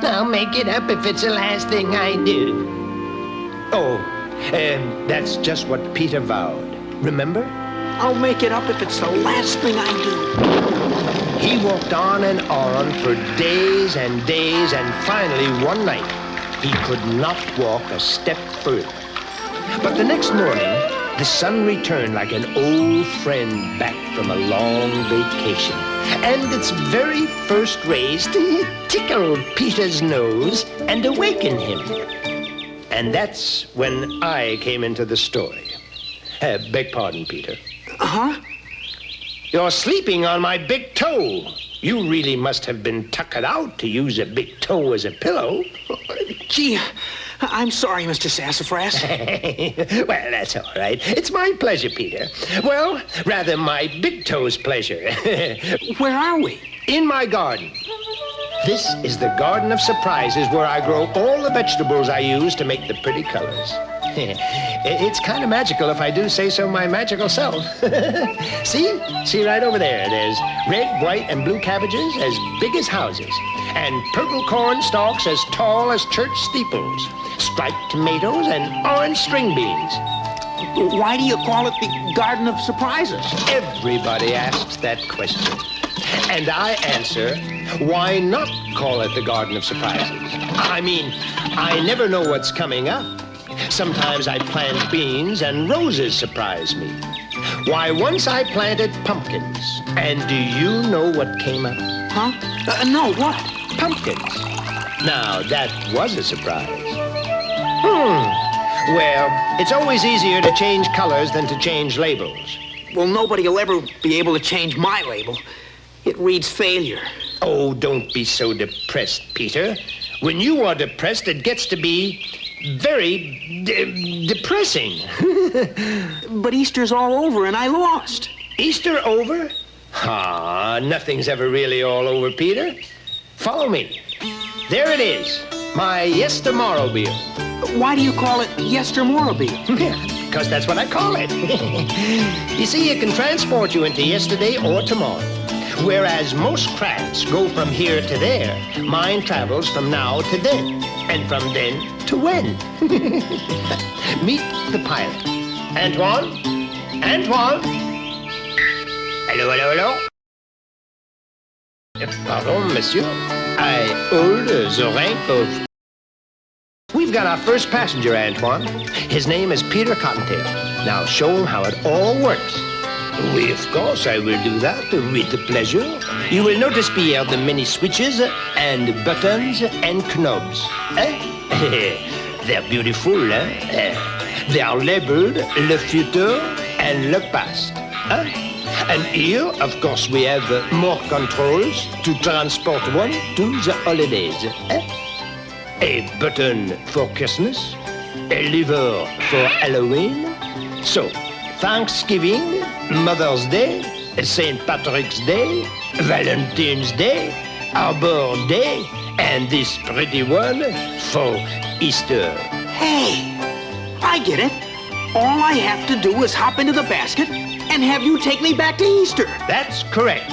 I'll make it up if it's the last thing I do. Oh, that's just what Peter vowed. Remember? I'll make it up if it's the last thing I do. He walked on and on for days and days, and finally one night, he could not walk a step further. But the next morning, the sun returned like an old friend back from a long vacation. And its very first rays tickled Peter's nose and awakened him. And that's when I came into the story. Beg pardon, Peter. Uh-huh? You're sleeping on my big toe. You really must have been tuckered out to use a big toe as a pillow. Gee, I'm sorry, Mr. Sassafras. Well, that's all right. It's my pleasure, Peter. Well, rather my big toe's pleasure. Where are we? In my garden. This is the Garden of Surprises, where I grow all the vegetables I use to make the pretty colors. It's kind of magical, if I do say so my magical self. See right over there. There's red, white, and blue cabbages as big as houses, and purple corn stalks as tall as church steeples, striped tomatoes, and orange string beans. Why do you call it the Garden of Surprises? Everybody asks that question. And I answer, why not call it the Garden of Surprises? I mean, I never know what's coming up. Sometimes I plant beans and roses surprise me. Why, once I planted pumpkins. And do you know what came up? Huh? No, what? Pumpkins. Now, that was a surprise. Well, it's always easier to change colors than to change labels. Well, nobody will ever be able to change my label. It reads failure. Oh, don't be so depressed, Peter. When you are depressed, it gets to be very depressing. But Easter's all over and I lost. Easter over? Nothing's ever really all over, Peter. Follow me. There it is, my yestermorrowbile. Why do you call it yestermorrowbile? Because that's what I call it. You see, it can transport you into yesterday or tomorrow. Whereas most crafts go from here to there, mine travels from now to then, and from then to when. Meet the pilot. Antoine? Antoine? Hello, hello, hello? Pardon, monsieur. I hold the rank of... We've got our first passenger, Antoine. His name is Peter Cottontail. Now show him how it all works. Oui, of course, I will do that with pleasure. You will notice, Pierre, the many switches and buttons and knobs. They're beautiful, eh? They are labeled Le Futur and Le Past. And here, of course, we have more controls to transport one to the holidays. A button for Christmas, a lever for Halloween. So, Thanksgiving, Mother's Day, St. Patrick's Day, Valentine's Day, Arbor Day, and this pretty one for Easter. Hey, I get it. All I have to do is hop into the basket and have you take me back to Easter. That's correct.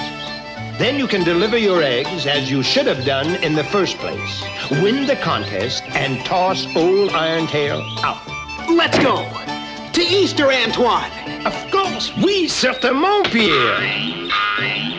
Then you can deliver your eggs as you should have done in the first place. Win the contest and toss old Irontail out. Let's go. To Easter, Antoine. Of course, oui, certainement, Pierre.